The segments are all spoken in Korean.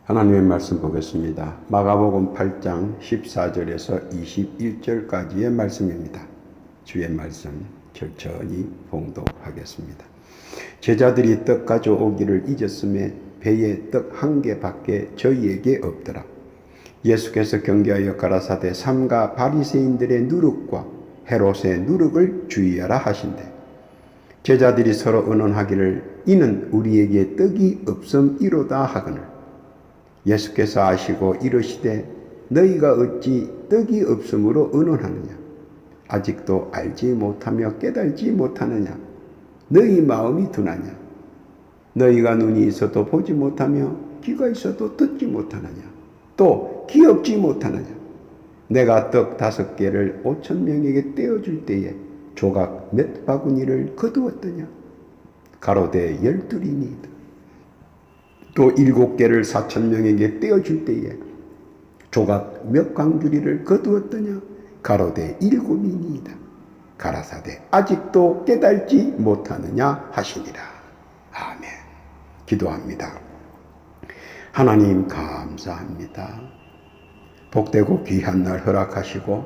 하나님의 말씀 보겠습니다. 마가복음 8장 14절에서 21절까지의 말씀입니다. 주의 말씀 천천히 봉독하겠습니다. 제자들이 떡 가져오기를 잊었음에 배에 떡 한 개밖에 저희에게 없더라. 예수께서 경계하여 가라사대 삼가 바리새인들의 누룩과 헤롯의 누룩을 주의하라 하신대. 제자들이 서로 의논하기를 이는 우리에게 떡이 없음이로다 하거늘 예수께서 아시고 이르시되 너희가 어찌 떡이 없음으로 의논하느냐. 아직도 알지 못하며 깨달지 못하느냐. 너희 마음이 둔하냐. 너희가 눈이 있어도 보지 못하며 귀가 있어도 듣지 못하느냐. 또 기억지 못하느냐. 내가 떡 5개를 5,000명에게 떼어줄 때에 조각 몇 바구니를 거두었더냐. 가로되 12이니이다. 또 7개를 4,000명에게 떼어줄 때에 조각 몇 광주리를 거두었더냐. 가로되 7이니이다. 가라사대 아직도 깨달지 못하느냐 하시니라. 아멘. 기도합니다. 하나님 감사합니다. 복되고 귀한 날 허락하시고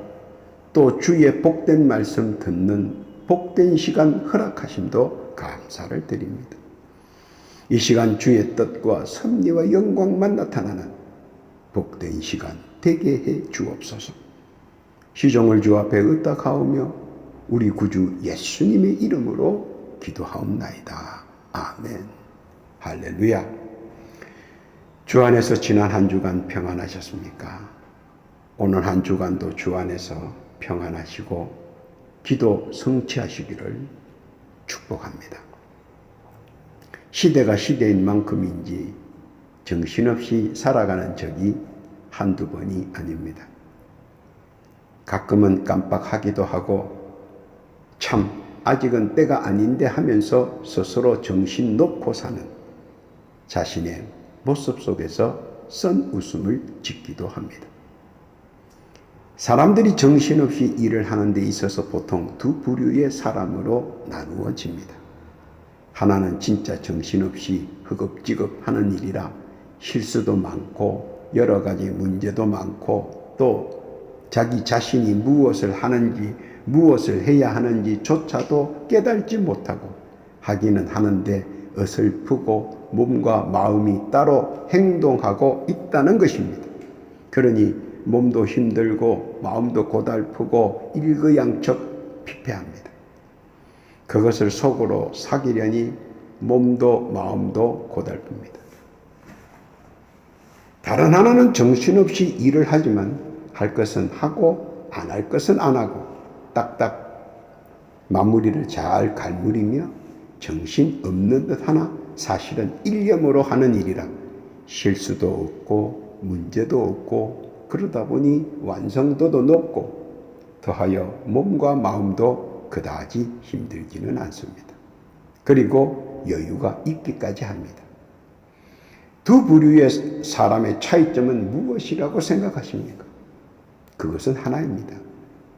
또 주의 복된 말씀 듣는 복된 시간 허락하심도 감사를 드립니다. 이 시간 주의 뜻과 섭리와 영광만 나타나는 복된 시간 되게 해 주옵소서. 시종을 주 앞에 의탁하오며 우리 구주 예수님의 이름으로 기도하옵나이다. 아멘. 할렐루야. 주 안에서 지난 한 주간 평안하셨습니까? 오늘 한 주간도 주 안에서 평안하시고 기도 성취하시기를 축복합니다. 시대가 시대인 만큼인지 정신없이 살아가는 적이 한두 번이 아닙니다. 가끔은 깜빡하기도 하고 참 아직은 때가 아닌데 하면서 스스로 정신 놓고 사는 자신의 모습 속에서 썬 웃음을 짓기도 합니다. 사람들이 정신없이 일을 하는 데 있어서 보통 두 부류의 사람으로 나누어집니다. 하나는 진짜 정신없이 허겁지겁 하는 일이라 실수도 많고 여러 가지 문제도 많고 또 자기 자신이 무엇을 하는지 무엇을 해야 하는지 조차도 깨달지 못하고 하기는 하는데 어설프고 몸과 마음이 따로 행동하고 있다는 것입니다. 그러니 몸도 힘들고 마음도 고달프고 일거양척 피폐합니다. 그것을 속으로 사귀려니 몸도 마음도 고달픕니다. 다른 하나는 정신없이 일을 하지만 할 것은 하고 안 할 것은 안 하고 딱딱 마무리를 잘 갈무리며 정신 없는 듯 하나 사실은 일념으로 하는 일이라 실수도 없고 문제도 없고 그러다 보니 완성도도 높고 더하여 몸과 마음도 그다지 힘들지는 않습니다. 그리고 여유가 있기까지 합니다. 두 부류의 사람의 차이점은 무엇이라고 생각하십니까? 그것은 하나입니다.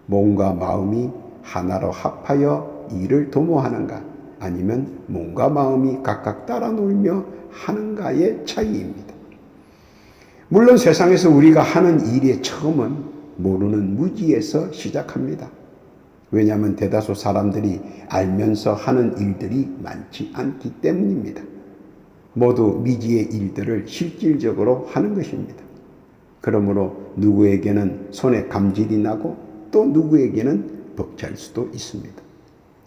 몸과 마음이 하나로 합하여 일을 도모하는가 아니면 몸과 마음이 각각 따라 놀며 하는가의 차이입니다. 물론 세상에서 우리가 하는 일의 처음은 모르는 무지에서 시작합니다. 왜냐하면 대다수 사람들이 알면서 하는 일들이 많지 않기 때문입니다. 모두 미지의 일들을 실질적으로 하는 것입니다. 그러므로 누구에게는 손에 감질이 나고 또 누구에게는 벅찰 수도 있습니다.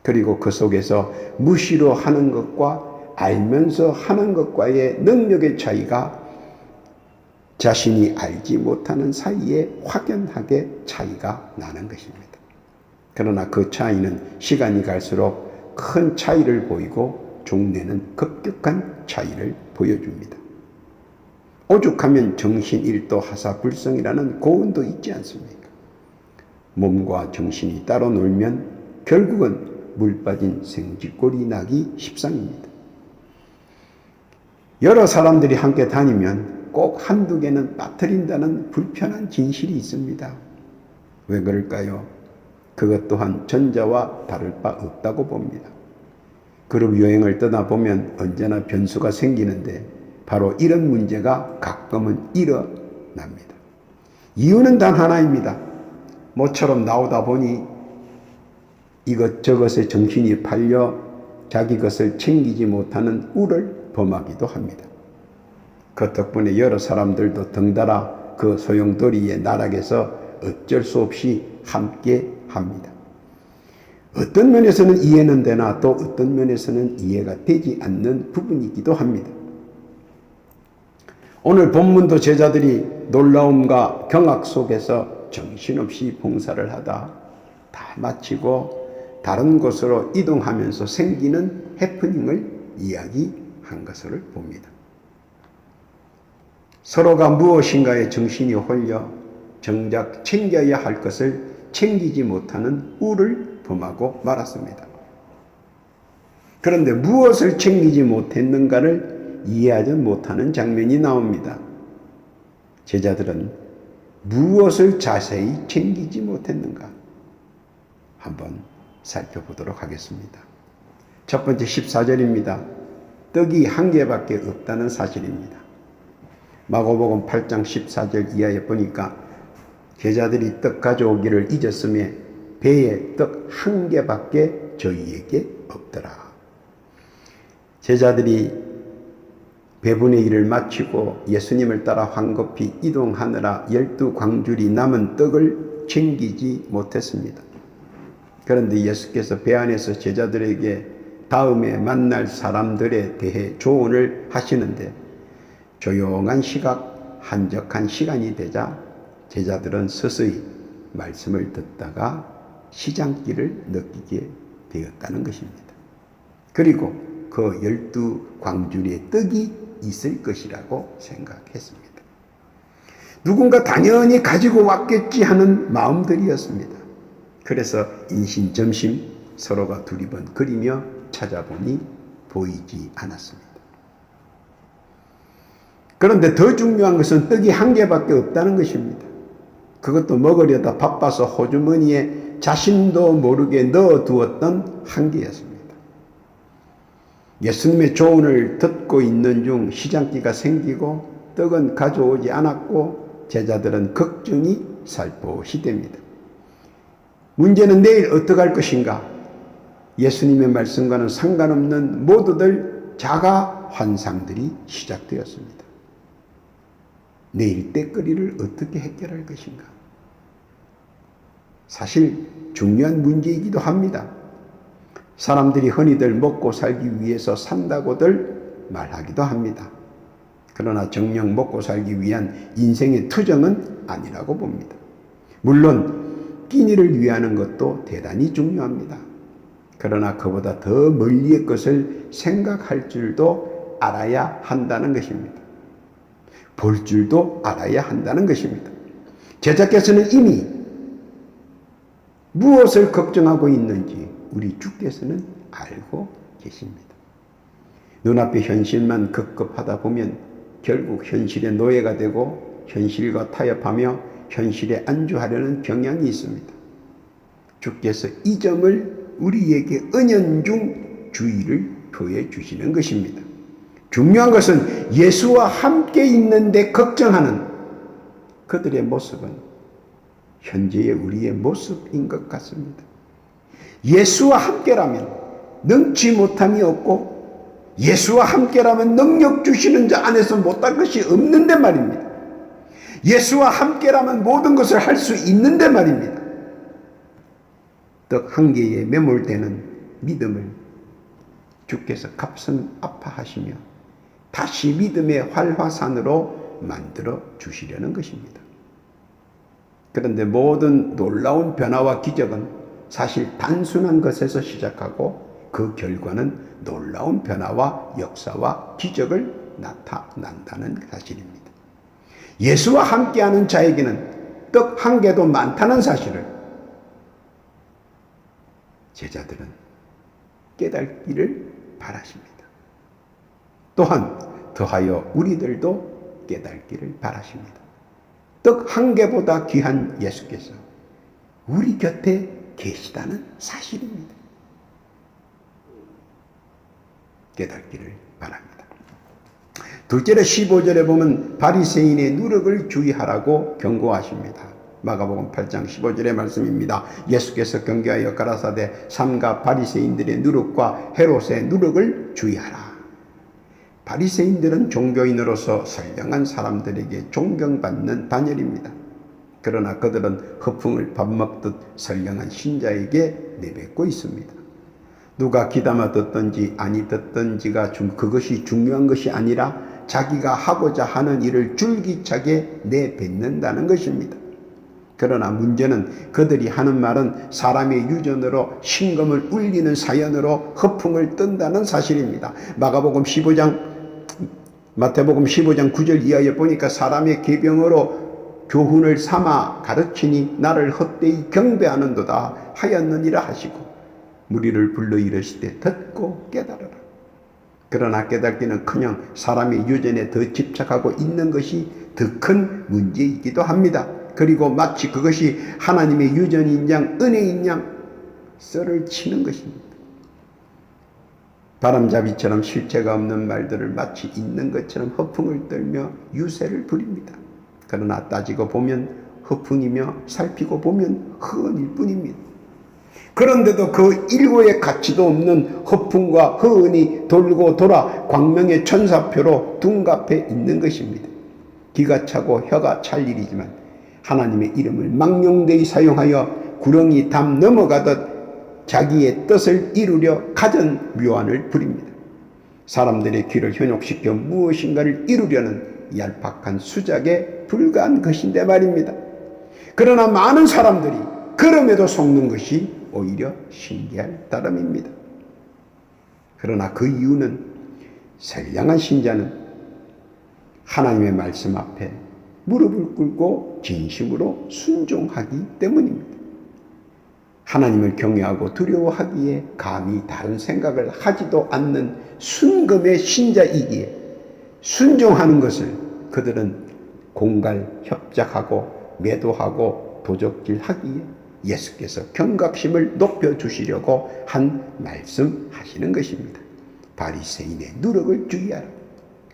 그리고 그 속에서 무시로 하는 것과 알면서 하는 것과의 능력의 차이가 자신이 알지 못하는 사이에 확연하게 차이가 나는 것입니다. 그러나 그 차이는 시간이 갈수록 큰 차이를 보이고 종래는 급격한 차이를 보여줍니다. 오죽하면 정신일도 하사불성이라는 고운도 있지 않습니까? 몸과 정신이 따로 놀면 결국은 물 빠진 생쥐꼴이 나기 십상입니다. 여러 사람들이 함께 다니면 꼭 한두 개는 빠뜨린다는 불편한 진실이 있습니다. 왜 그럴까요? 그것 또한 전자와 다를 바 없다고 봅니다. 그룹 여행을 떠나보면 언제나 변수가 생기는데 바로 이런 문제가 가끔은 일어납니다. 이유는 단 하나입니다. 모처럼 나오다 보니 이것저것에 정신이 팔려 자기 것을 챙기지 못하는 우를 범하기도 합니다. 그 덕분에 여러 사람들도 덩달아 그 소용돌이의 나락에서 어쩔 수 없이 함께 합니다. 어떤 면에서는 이해는 되나 또 어떤 면에서는 이해가 되지 않는 부분이기도 합니다. 오늘 본문도 제자들이 놀라움과 경악 속에서 정신없이 봉사를 하다 다 마치고 다른 곳으로 이동하면서 생기는 해프닝을 이야기한 것을 봅니다. 서로가 무엇인가에 정신이 홀려 정작 챙겨야 할 것을 챙기지 못하는 우를 범하고 말았습니다. 그런데 무엇을 챙기지 못했는가를 이해하지 못하는 장면이 나옵니다. 제자들은 무엇을 자세히 챙기지 못했는가 한번 살펴보도록 하겠습니다. 첫 번째 14절입니다. 떡이 한 개밖에 없다는 사실입니다. 마가복음 8장 14절 이하에 보니까 제자들이 떡 가져오기를 잊었으며 배에 떡 한 개밖에 저희에게 없더라. 제자들이 배분의 일을 마치고 예수님을 따라 황급히 이동하느라 12광줄이 남은 떡을 챙기지 못했습니다. 그런데 예수께서 배 안에서 제자들에게 다음에 만날 사람들에 대해 조언을 하시는데 조용한 시각, 한적한 시간이 되자 제자들은 서서히 말씀을 듣다가 시장기를 느끼게 되었다는 것입니다. 그리고 그 12광주리의 떡이 있을 것이라고 생각했습니다. 누군가 당연히 가지고 왔겠지 하는 마음들이었습니다. 그래서 인신점심 서로가 두리번거리며 찾아보니 보이지 않았습니다. 그런데 더 중요한 것은 떡이 한 개밖에 없다는 것입니다. 그것도 먹으려다 바빠서 호주머니에 자신도 모르게 넣어두었던 한 개였습니다. 예수님의 조언을 듣고 있는 중 시장기가 생기고 떡은 가져오지 않았고 제자들은 걱정이 살포시 됩니다. 문제는 내일 어떻게 할 것인가? 예수님의 말씀과는 상관없는 모두들 자가 환상들이 시작되었습니다. 내일 때거리를 어떻게 해결할 것인가? 사실 중요한 문제이기도 합니다. 사람들이 흔히들 먹고 살기 위해서 산다고들 말하기도 합니다. 그러나 정녕 먹고 살기 위한 인생의 투정은 아니라고 봅니다. 물론 끼니를 위하는 것도 대단히 중요합니다. 그러나 그보다 더 멀리의 것을 생각할 줄도 알아야 한다는 것입니다. 볼 줄도 알아야 한다는 것입니다. 제자께서는 이미 무엇을 걱정하고 있는지 우리 주께서는 알고 계십니다. 눈앞의 현실만 급급하다 보면 결국 현실의 노예가 되고 현실과 타협하며 현실에 안주하려는 경향이 있습니다. 주께서 이 점을 우리에게 은연중 주의를 표해 주시는 것입니다. 중요한 것은 예수와 함께 있는데 걱정하는 그들의 모습은 현재의 우리의 모습인 것 같습니다. 예수와 함께라면 능치 못함이 없고 예수와 함께라면 능력 주시는 자 안에서 못할 것이 없는데 말입니다. 예수와 함께라면 모든 것을 할 수 있는데 말입니다. 떡 한 개에 매몰되는 믿음을 주께서 가슴 아파하시며 다시 믿음의 활화산으로 만들어 주시려는 것입니다. 그런데 모든 놀라운 변화와 기적은 사실 단순한 것에서 시작하고 그 결과는 놀라운 변화와 역사와 기적을 나타난다는 사실입니다. 예수와 함께하는 자에게는 떡 한 개도 많다는 사실을 제자들은 깨닫기를 바라십니다. 또한 더하여 우리들도 깨닫기를 바라십니다. 떡 한 개보다 귀한 예수께서 우리 곁에 계시다는 사실입니다. 깨닫기를 바랍니다. 둘째로 15절에 보면 바리새인의 누룩을 주의하라고 경고하십니다. 마가복음 8장 15절의 말씀입니다. 예수께서 경계하여 가라사대 삼가 바리새인들의 누룩과 헤롯의 누룩을 주의하라. 바리새인들은 종교인으로서 선량한 사람들에게 존경받는 단열입니다. 그러나 그들은 허풍을 밥 먹듯 선량한 신자에게 내뱉고 있습니다. 누가 귀담아 듣든지 아니 듣든지가 그것이 중요한 것이 아니라 자기가 하고자 하는 일을 줄기차게 내뱉는다는 것입니다. 그러나 문제는 그들이 하는 말은 사람의 유전으로 심금을 울리는 사연으로 허풍을 뜬다는 사실입니다. 마태복음 15장 9절 이하에 보니까 사람의 계병으로 교훈을 삼아 가르치니 나를 헛되이 경배하는도다 하였느니라 하시고 무리를 불러 이르시되 듣고 깨달으라. 그러나 깨닫기는커녕 사람의 유전에 더 집착하고 있는 것이 더 큰 문제이기도 합니다. 그리고 마치 그것이 하나님의 유전인 양 은혜인 양 썰을 치는 것입니다. 바람잡이처럼 실체가 없는 말들을 마치 있는 것처럼 허풍을 떨며 유세를 부립니다. 그러나 따지고 보면 허풍이며 살피고 보면 허언일 뿐입니다. 그런데도 그 일고의 가치도 없는 허풍과 허언이 돌고 돌아 광명의 천사표로 둔갑해 있는 것입니다. 기가 차고 혀가 찰 일이지만 하나님의 이름을 망령되이 사용하여 구렁이 담 넘어가듯 자기의 뜻을 이루려 가전 묘안을 부립니다. 사람들의 귀를 현혹시켜 무엇인가를 이루려는 얄팍한 수작에 불과한 것인데 말입니다. 그러나 많은 사람들이 그럼에도 속는 것이 오히려 신기할 따름입니다. 그러나 그 이유는 선량한 신자는 하나님의 말씀 앞에 무릎을 꿇고 진심으로 순종하기 때문입니다. 하나님을 경외하고 두려워하기에 감히 다른 생각을 하지도 않는 순금의 신자이기에 순종하는 것을 그들은 공갈 협작하고 매도하고 도적질하기에 예수께서 경각심을 높여주시려고 한 말씀하시는 것입니다. 바리새인의 누룩을 주의하라.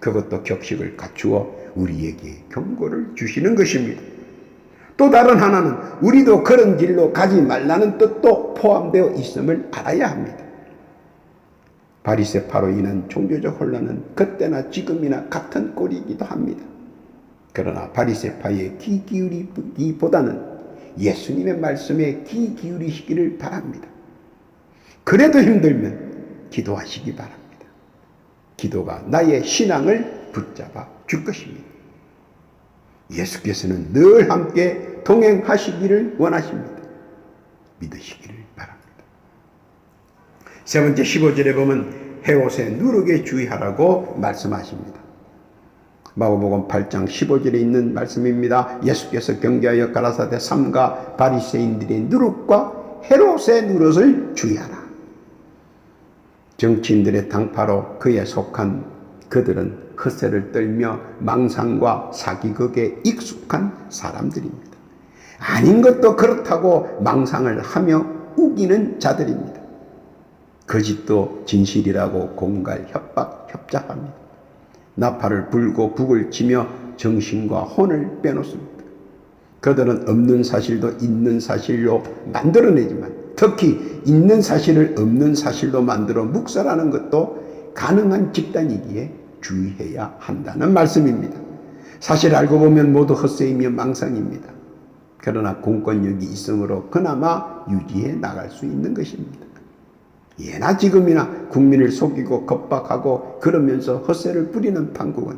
그것도 격식을 갖추어 우리에게 경고를 주시는 것입니다. 또 다른 하나는 우리도 그런 길로 가지 말라는 뜻도 포함되어 있음을 알아야 합니다. 바리새파로 인한 종교적 혼란은 그때나 지금이나 같은 꼴이기도 합니다. 그러나 바리새파에 귀 기울이기보다는 예수님의 말씀에 귀 기울이시기를 바랍니다. 그래도 힘들면 기도하시기 바랍니다. 기도가 나의 신앙을 붙잡아 줄 것입니다. 예수께서는 늘 함께 동행하시기를 원하십니다. 믿으시기를 바랍니다. 세 번째 15절에 보면 헤롯의 누룩에 주의하라고 말씀하십니다. 마가복음 8장 15절에 있는 말씀입니다. 예수께서 경계하여 가라사대 삼가 바리새인들의 누룩과 헤롯의 누룩을 주의하라. 정치인들의 당파로 그에 속한 그들은 헛세를 떨며 망상과 사기극에 익숙한 사람들입니다. 아닌 것도 그렇다고 망상을 하며 우기는 자들입니다. 거짓도 진실이라고 공갈 협박 협잡합니다. 나팔을 불고 북을 치며 정신과 혼을 빼놓습니다. 그들은 없는 사실도 있는 사실로 만들어내지만 특히 있는 사실을 없는 사실로 만들어 묵살하는 것도 가능한 집단이기에 주의해야 한다는 말씀입니다. 사실 알고 보면 모두 헛세이며 망상입니다. 그러나 공권력이 있으므로 그나마 유지해 나갈 수 있는 것입니다. 예나 지금이나 국민을 속이고 겁박하고 그러면서 헛세를 부리는 판국은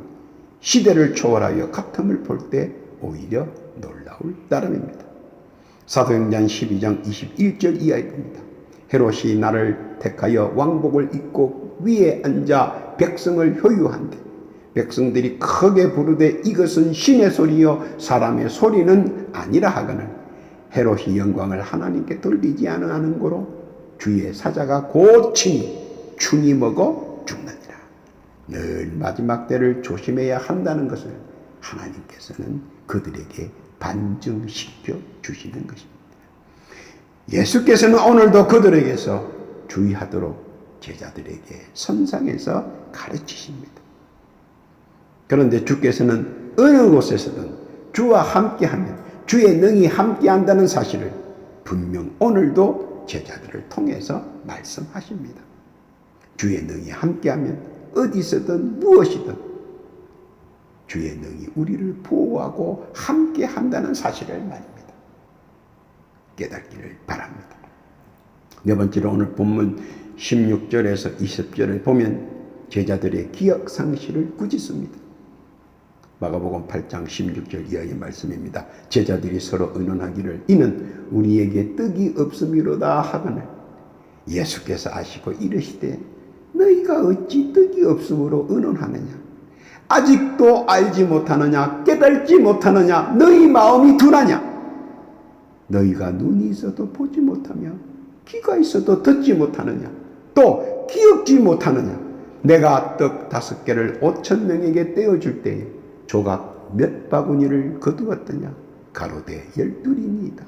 시대를 초월하여 같음을 볼 때 오히려 놀라울 따름입니다. 사도행전 12장 21절 이하에 봅니다. 헤롯이 나를 택하여 왕복을 입고 위에 앉아 백성을 효유한대 백성들이 크게 부르되 이것은 신의 소리요 사람의 소리는 아니라 하거늘 헤롯이 영광을 하나님께 돌리지 않은 고로 주의 사자가 고치니 충이 먹어 죽느니라. 늘 마지막 때를 조심해야 한다는 것을 하나님께서는 그들에게 반증시켜 주시는 것입니다. 예수께서는 오늘도 그들에게서 주의하도록 제자들에게 선상에서 가르치십니다. 그런데 주께서는 어느 곳에서든 주와 함께하면 주의 능히 함께한다는 사실을 분명 오늘도 제자들을 통해서 말씀하십니다. 주의 능히 함께하면 어디서든 무엇이든 주의 능히 우리를 보호하고 함께한다는 사실을 말입니다. 깨닫기를 바랍니다. 네 번째로 오늘 본문 16절에서 20절을 보면 제자들의 기억 상실을 꾸짖습니다. 마가복음 8장 16절 이하의 말씀입니다. 제자들이 서로 의논하기를 이는 우리에게 떡이 없음이로다 하거늘 예수께서 아시고 이르시되 너희가 어찌 떡이 없음으로 의논하느냐 아직도 알지 못하느냐 깨달지 못하느냐 너희 마음이 둔하냐 너희가 눈이 있어도 보지 못하며 귀가 있어도 듣지 못하느냐 또 기억지 못하느냐 내가 떡 5개를 5,000명에게 떼어줄 때에 조각 몇 바구니를 거두었더냐 가로되 12이니이다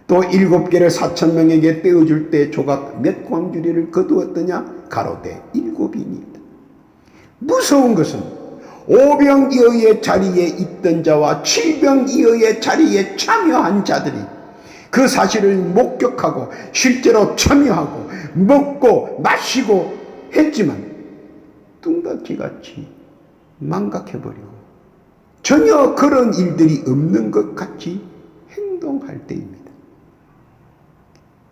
또 7개를 4,000명에게 떼어줄 때 조각 몇 광주리를 거두었더냐 가로되 7이니이다 무서운 것은 오병이어의 자리에 있던 자와 칠병이어의 자리에 참여한 자들이 그 사실을 목격하고 실제로 참여하고 먹고 마시고 했지만 뚱딴지같이 망각해버리고 전혀 그런 일들이 없는 것 같이 행동할 때입니다.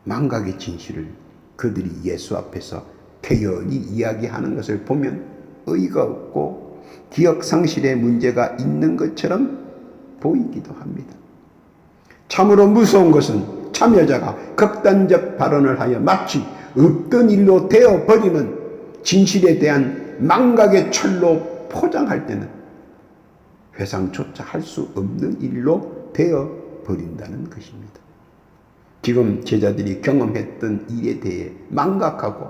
망각의 진실을 그들이 예수 앞에서 태연히 이야기하는 것을 보면 의의가 없고 기억상실의 문제가 있는 것처럼 보이기도 합니다. 참으로 무서운 것은 참여자가 극단적 발언을 하여 마치 없던 일로 되어버리는 진실에 대한 망각의 철로 포장할 때는 회상조차 할 수 없는 일로 되어버린다는 것입니다. 지금 제자들이 경험했던 일에 대해 망각하고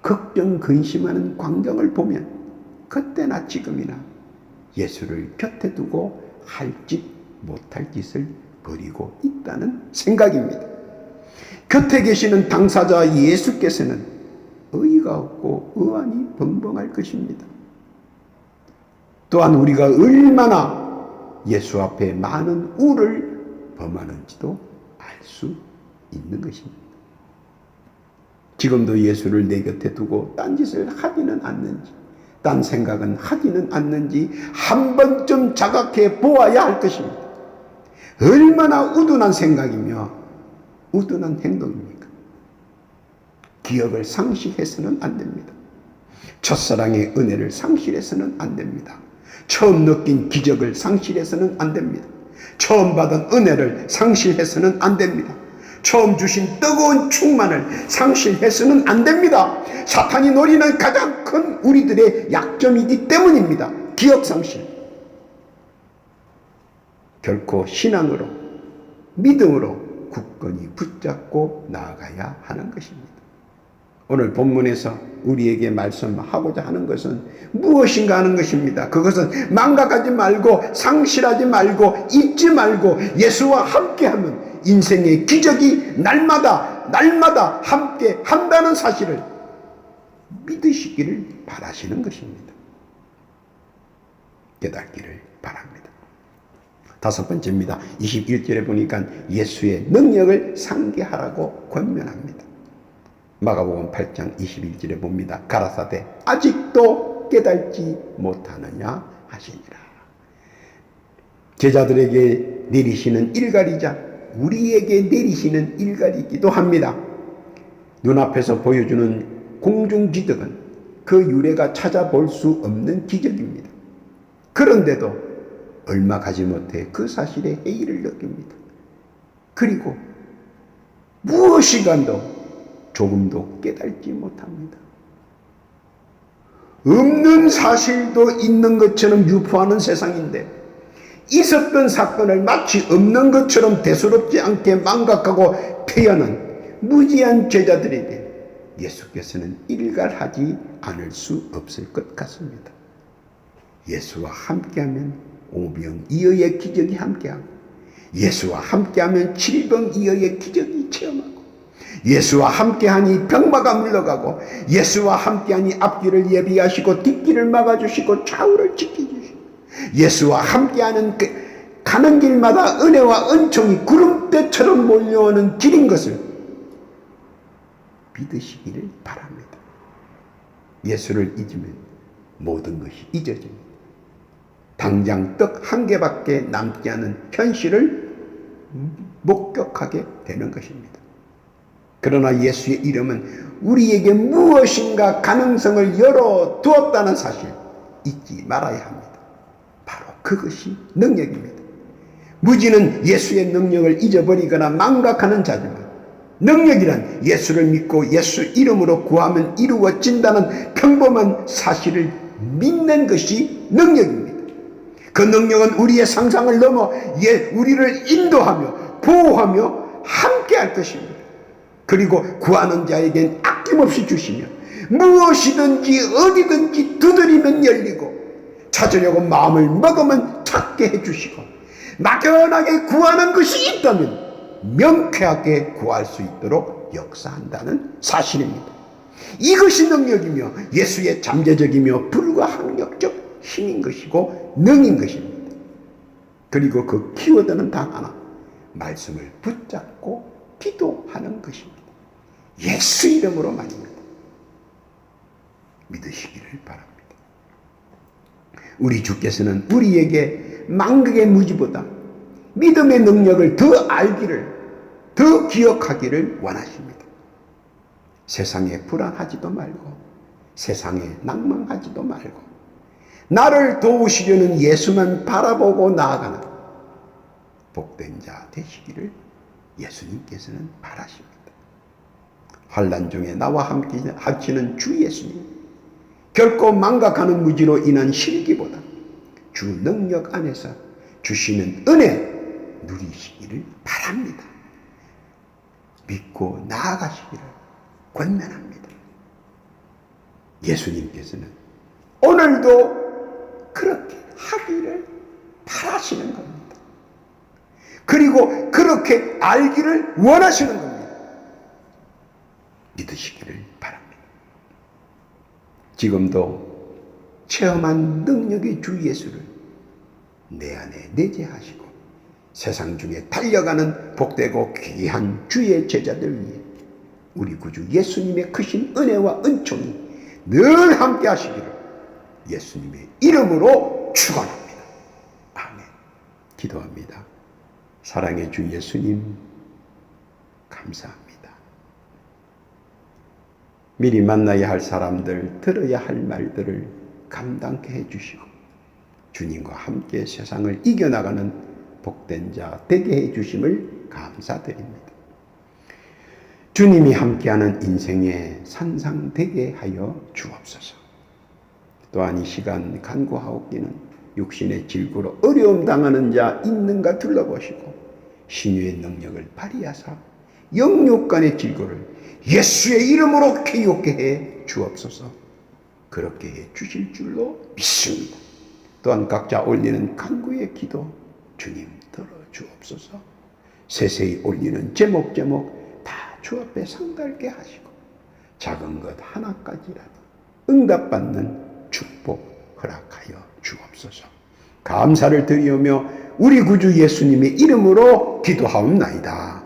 걱정 근심하는 광경을 보면 그때나 지금이나 예수를 곁에 두고 할 짓 못할 짓을 버리고 있다는 생각입니다. 곁에 계시는 당사자 예수께서는 의의가 없고 의안이 벙벙할 것입니다. 또한 우리가 얼마나 예수 앞에 많은 우를 범하는지도 알 수 있는 것입니다. 지금도 예수를 내 곁에 두고 딴짓을 하지는 않는지 딴 생각은 하지는 않는지 한 번쯤 자각해 보아야 할 것입니다. 얼마나 우둔한 생각이며 우둔한 행동입니까? 기억을 상실해서는 안 됩니다. 첫사랑의 은혜를 상실해서는 안 됩니다. 처음 느낀 기적을 상실해서는 안 됩니다. 처음 받은 은혜를 상실해서는 안 됩니다. 처음 주신 뜨거운 충만을 상실해서는 안 됩니다. 사탄이 노리는 가장 큰 우리들의 약점이기 때문입니다. 기억 상실. 결코 신앙으로 믿음으로 굳건히 붙잡고 나아가야 하는 것입니다. 오늘 본문에서 우리에게 말씀하고자 하는 것은 무엇인가 하는 것입니다. 그것은 망각하지 말고 상실하지 말고 잊지 말고 예수와 함께하면 인생의 기적이 날마다 함께 한다는 사실을 믿으시기를 바라시는 것입니다. 깨닫기를 바랍니다. 5번째입니다. 21절에 보니까 예수의 능력을 상기하라고 권면합니다. 마가복음 8장 21절에 봅니다. 가라사대 아직도 깨닫지 못하느냐 하시니라. 제자들에게 내리시는 일갈이자 우리에게 내리시는 일갈이기도 합니다. 눈앞에서 보여주는 공중기적은 그 유래가 찾아볼 수 없는 기적입니다. 그런데도 얼마 가지 못해 그 사실에 해이를 느낍니다. 그리고 무엇이간도 조금도 깨닫지 못합니다. 없는 사실도 있는 것처럼 유포하는 세상인데 있었던 사건을 마치 없는 것처럼 대수롭지 않게 망각하고 표현한 무지한 제자들에게 예수께서는 일갈하지 않을 수 없을 것 같습니다. 예수와 함께하면 오병이어의 기적이 함께하고 예수와 함께하면 칠병이어의 기적이 체험하고 예수와 함께하니 병마가 물러가고 예수와 함께하니 앞길을 예비하시고 뒷길을 막아주시고 좌우를 지켜주시고 예수와 함께하는 가는 길마다 은혜와 은총이 구름대처럼 몰려오는 길인 것을 믿으시기를 바랍니다. 예수를 잊으면 모든 것이 잊어집니다. 당장 떡 한 개밖에 남지 않은 현실을 목격하게 되는 것입니다. 그러나 예수의 이름은 우리에게 무엇인가 가능성을 열어두었다는 사실 잊지 말아야 합니다. 바로 그것이 능력입니다. 무지는 예수의 능력을 잊어버리거나 망각하는 자지만, 능력이란 예수를 믿고 예수 이름으로 구하면 이루어진다는 평범한 사실을 믿는 것이 능력입니다. 그 능력은 우리의 상상을 넘어 우리를 인도하며 보호하며 함께할 것입니다. 그리고 구하는 자에겐 아낌없이 주시며 무엇이든지 어디든지 두드리면 열리고 찾으려고 마음을 먹으면 찾게 해주시고 막연하게 구하는 것이 있다면 명쾌하게 구할 수 있도록 역사한다는 사실입니다. 이것이 능력이며 예수의 잠재적이며 불가항력적 힘인 것이고 능인 것입니다. 그리고 그 키워드는 단 하나, 말씀을 붙잡고 기도하는 것입니다. 예수 이름으로 말입니다. 믿으시기를 바랍니다. 우리 주께서는 우리에게 만극의 무지보다 믿음의 능력을 더 알기를, 더 기억하기를 원하십니다. 세상에 불안하지도 말고 세상에 낭망하지도 말고 나를 도우시려는 예수만 바라보고 나아가는 복된 자 되시기를 예수님께서는 바라십니다. 환난 중에 나와 함께 하시는 주 예수님, 결코 망각하는 무지로 인한 실기보다 주 능력 안에서 주시는 은혜 누리시기를 바랍니다. 믿고 나아가시기를 권면합니다. 예수님께서는 오늘도 그렇게 하기를 바라시는 겁니다. 그리고 그렇게 알기를 원하시는 겁니다. 믿으시기를 바랍니다. 지금도 체험한 능력의 주 예수를 내 안에 내재하시고 세상 중에 달려가는 복되고 귀한 주의 제자들 위해 우리 구주 예수님의 크신 은혜와 은총이 늘 함께 하시기를 예수님의 이름으로 축원합니다. 아멘. 기도합니다. 사랑의 주 예수님, 감사합니다. 미리 만나야 할 사람들, 들어야 할 말들을 감당케 해주시고 주님과 함께 세상을 이겨나가는 복된 자 되게 해주심을 감사드립니다. 주님이 함께하는 인생에 산상되게 하여 주옵소서. 또한 이 시간 간구하옵기는 육신의 질고로 어려움 당하는 자 있는가 둘러보시고 신유의 능력을 발휘하사 영육간의 질고를 예수의 이름으로 쾌유케 해 주옵소서. 그렇게 해 주실 줄로 믿습니다. 또한 각자 올리는 간구의 기도 주님 들어 주옵소서. 세세히 올리는 제목 다 주 앞에 상달게 하시고 작은 것 하나까지라도 응답받는 축복 허락하여 주옵소서. 감사를 드리오며 우리 구주 예수님의 이름으로 기도하옵나이다.